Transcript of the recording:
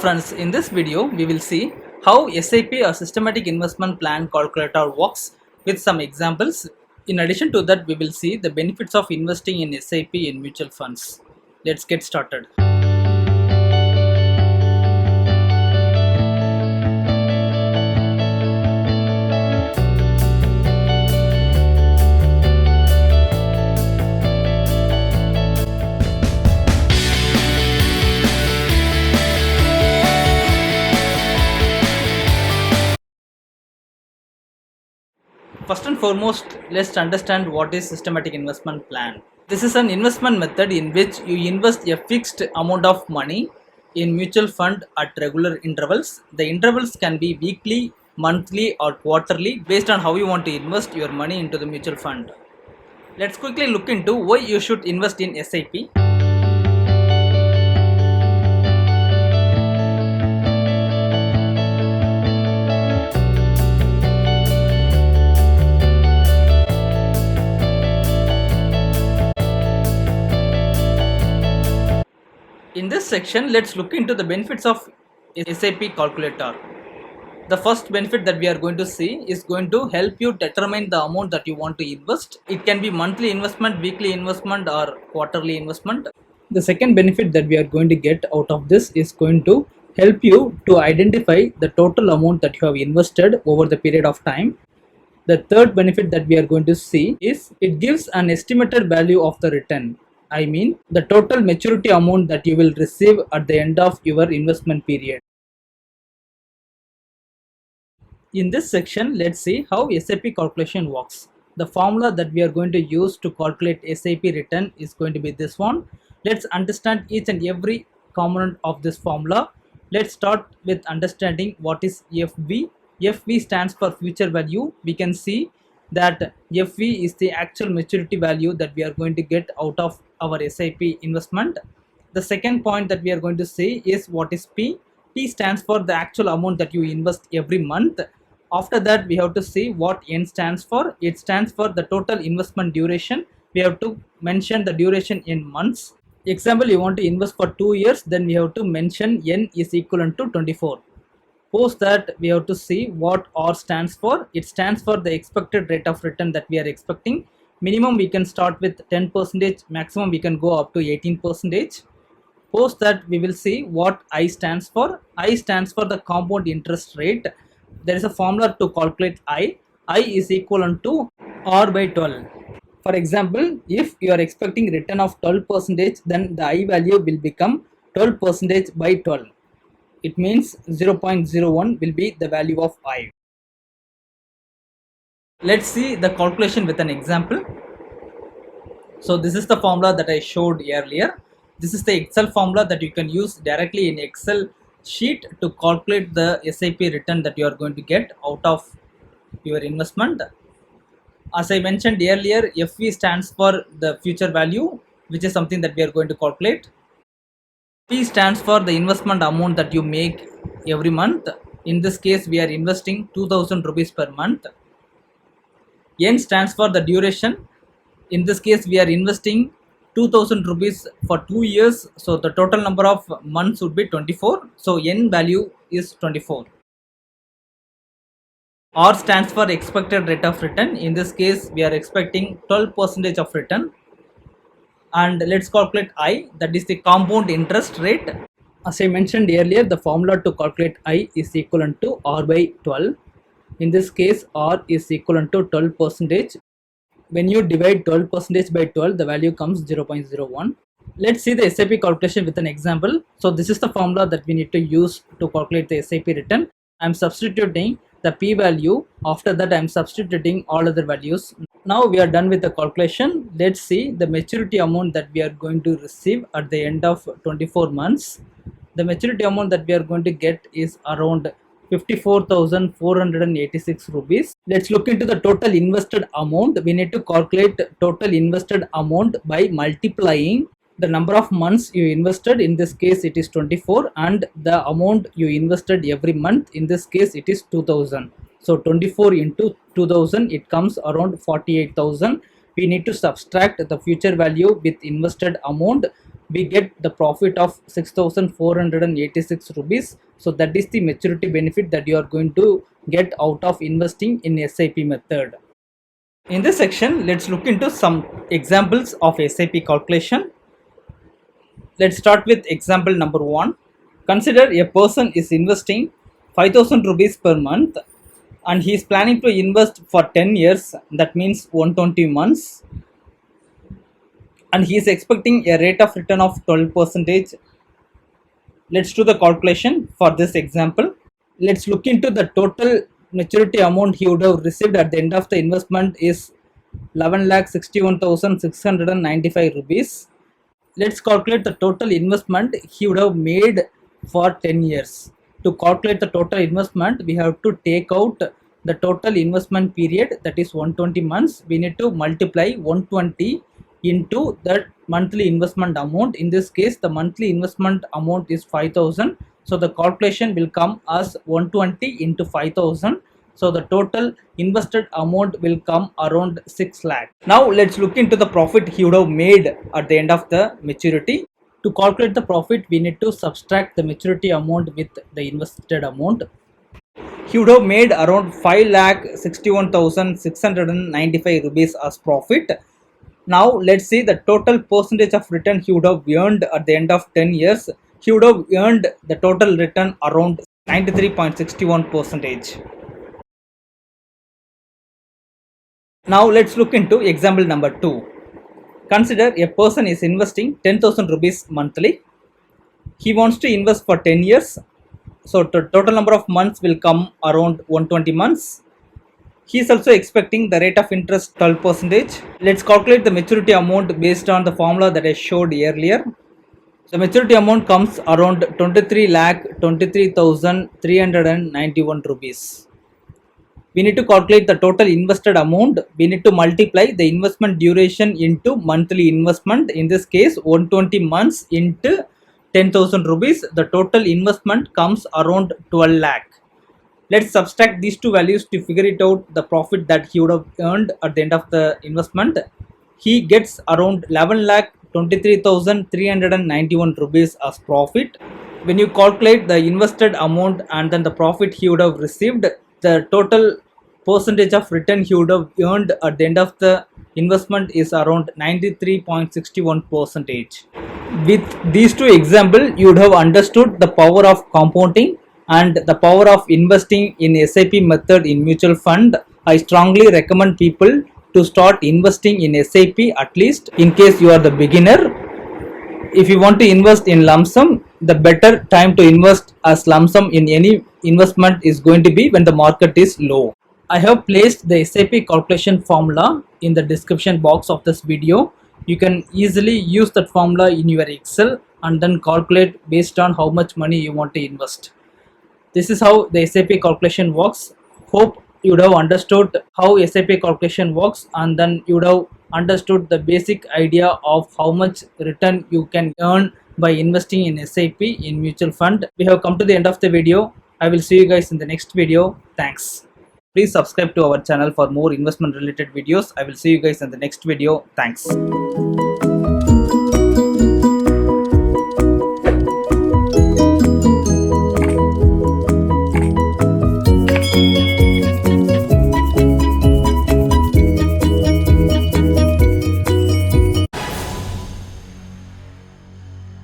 friends, in this video we will see how SIP or Systematic Investment Plan Calculator works with some examples. In addition to that, we will see the benefits of investing in SIP in mutual funds. Let's get started. First and foremost, let's understand what is systematic investment plan. This is an investment method in which you invest a fixed amount of money in mutual fund at regular intervals. The intervals can be weekly, monthly or quarterly based on how you want to invest your money into the mutual fund. Let's quickly look into why you should invest in SIP. In this section, let's look into the benefits of SIP calculator. The first benefit that we are going to see is going to help you determine the amount that you want to invest. It can be monthly investment, weekly investment or quarterly investment. The second benefit that we are going to get out of this is going to help you to identify the total amount that you have invested over the period of time. The third benefit that we are going to see is it gives an estimated value of the return. I mean the total maturity amount that you will receive at the end of your investment period. In this section, let's see how SIP calculation works. The formula that we are going to use to calculate SIP return is going to be this one. Let's understand each and every component of this formula. Let's start with understanding what is FV. FV stands for future value. We can see that FV is the actual maturity value that we are going to get out of our SIP investment. The second point that we are going to see is what is P. P stands for the actual amount that you invest every month. After that, we have to see what N stands for. It stands for the total investment duration. We have to mention the duration in months. Example, you want to invest for 2 years, then we have to mention N is equivalent to 24. Post that, we have to see what R stands for. It stands for the expected rate of return that we are expecting. Minimum we can start with 10%, maximum we can go up to 18%. Post that, we will see what I stands for. I stands for the compound interest rate. There is a formula to calculate I. I is equivalent to R by 12. For example, if you are expecting return of 12%, then the I value will become 12% by 12. It means 0.01 will be the value of I. Let's see the calculation with an example. So this is the formula that I showed earlier. This is the Excel formula that you can use directly in Excel sheet to calculate the SIP return that you are going to get out of your investment. As I mentioned earlier, FV stands for the future value, which is something that we are going to calculate. P stands for the investment amount that you make every month. In this case, we are investing 2000 rupees per month. N stands for the duration. In this case, we are investing 2000 rupees for 2 years. So the total number of months would be 24. So N value is 24. R stands for expected rate of return. In this case, we are expecting 12% of return. And let's calculate I, that is the compound interest rate. As I mentioned earlier, the formula to calculate I is equivalent to R by 12. In this case, R is equivalent to 12%. When you divide 12% by 12, the value comes 0.01. Let's see the SIP calculation with an example. So this is the formula that we need to use to calculate the SIP return. I am substituting the P value. After that, I am substituting all other values. Now we are done with the calculation. Let's see the maturity amount that we are going to receive at the end of 24 months. The maturity amount that we are going to get is around 54,486 rupees. Let's look into the total invested amount. We need to calculate total invested amount by multiplying the number of months you invested. In this case, it is 24, and the amount you invested every month. In this case, it is 2000. So 24 into 2000, it comes around 48,000. We need to subtract the future value with invested amount. we get the profit of 6,486 rupees. So that is the maturity benefit that you are going to get out of investing in SIP method. In this section, let's look into some examples of SIP calculation. Let's start with example number 1. Consider a person is investing 5,000 rupees per month and he is planning to invest for 10 years, that means 120 months, and he is expecting a rate of return of 12%. Let's do the calculation for this example. Let's look into the total maturity amount he would have received at the end of the investment is 11,61,695 rupees. Let's calculate the total investment he would have made for 10 years. To calculate the total investment, we have to take out the total investment period, that is 120 months. We need to multiply 120 into the monthly investment amount. In this case, the monthly investment amount is 5,000. So the calculation will come as 120 into 5,000. So the total invested amount will come around 6 lakh. Now let's look into the profit he would have made at the end of the maturity. To calculate the profit, we need to subtract the maturity amount with the invested amount. He would have made around 5,61,695 rupees as profit. Now let's see the total percentage of return he would have earned at the end of 10 years. He would have earned the total return around 93.61%. Now let's look into example number 2. Consider a person is investing 10,000 rupees monthly. He wants to invest for 10 years. So the total number of months will come around 120 months. He is also expecting the rate of interest 12%. Let's calculate the maturity amount based on the formula that I showed earlier. The maturity amount comes around 23,23,391 rupees. We need to calculate the total invested amount. We need to multiply the investment duration into monthly investment. In this case, 120 months into 10,000 rupees. The total investment comes around 12 lakh. Let's subtract these two values to figure it out the profit that he would have earned at the end of the investment. He gets around 11,23,391 rupees as profit. When you calculate the invested amount and then the profit he would have received, the total percentage of return he would have earned at the end of the investment is around 93.61%. With these two examples, you would have understood the power of compounding and the power of investing in SIP method in mutual fund. I strongly recommend people to start investing in SIP, at least in case you are the beginner. If you want to invest in lump sum, the better time to invest as lump sum in any investment is going to be when the market is low. I have placed the SIP calculation formula in the description box of this video. You can easily use that formula in your Excel and then calculate based on how much money you want to invest. This is how the SIP calculation works. Hope you would have understood how SIP calculation works, and then you would have understood the basic idea of how much return you can earn by investing in SIP in mutual fund. We have come to the end of the video. I will see you guys in the next video. Thanks. Please subscribe to our channel for more investment related videos. I will see you guys in the next video. Thanks.